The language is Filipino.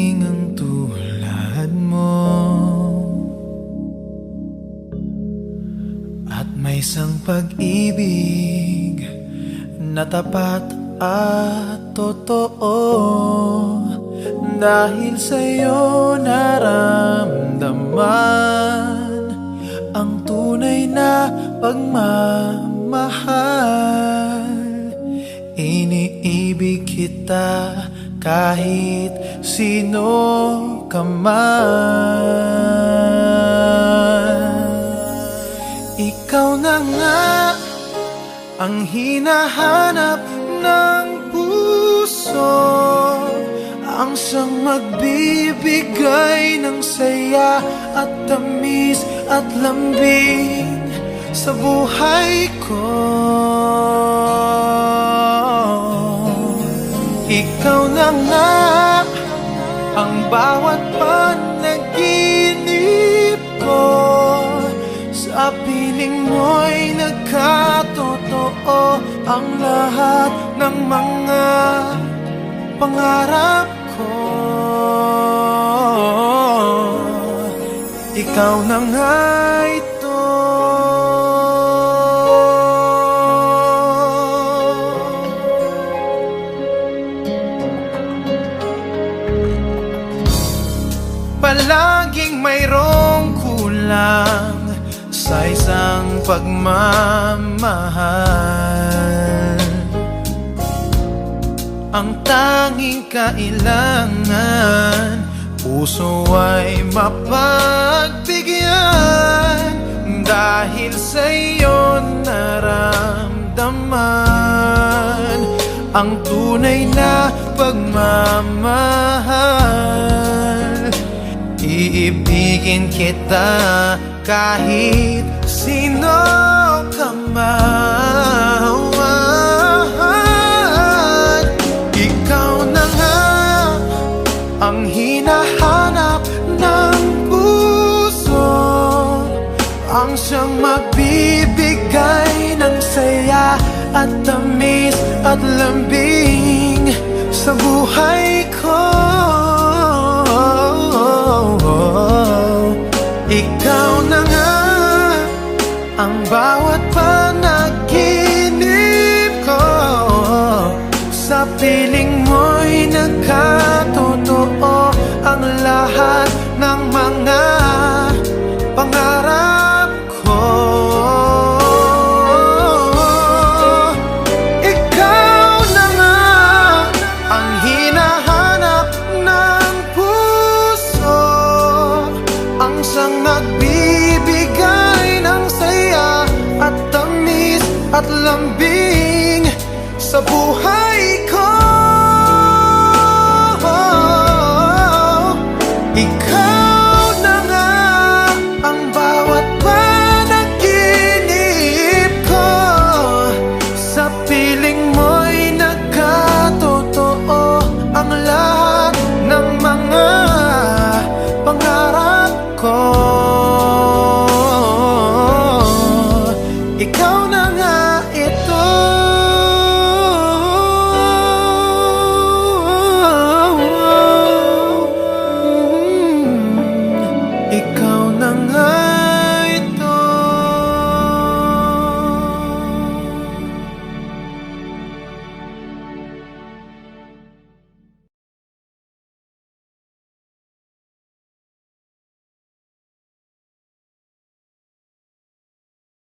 dumating ang tulad mo, at may isang pag-ibig na tapat at totoo. Dahil sa'yo naramdaman ang tunay na pagmamahal. Iniibig kita kahit sino ka man. Ikaw na nga ang hinahanap ng puso, ang siyang magbibigay ng saya at tamis at lambing sa buhay ko. Ikaw na nga ang bawat panaginip ko, sa piling mo'y nagkatotoo ang lahat ng mga pangarap ko. Ikaw na nga ito. Palaging mayroong kulang sa isang pagmamahal. Ang tanging kailangan, puso ay mapagbigyan. Dahil sa'yo naramdaman ang tunay na pagmamahal. Iibigin kita kahit sino ka man. Ang hinahanap ng puso, ang siyang magbibigay ng saya at tamis at lambing sa buhay ko. Ikaw na nga ang bawat panaginip ko, sa piling mo'y nagkatotoo ang lahat ng mga pangarap ko. Ikaw na nga ang hinahanap ng puso, ang siyang nagbibigay ng saya at tamis at lambing sa buhay.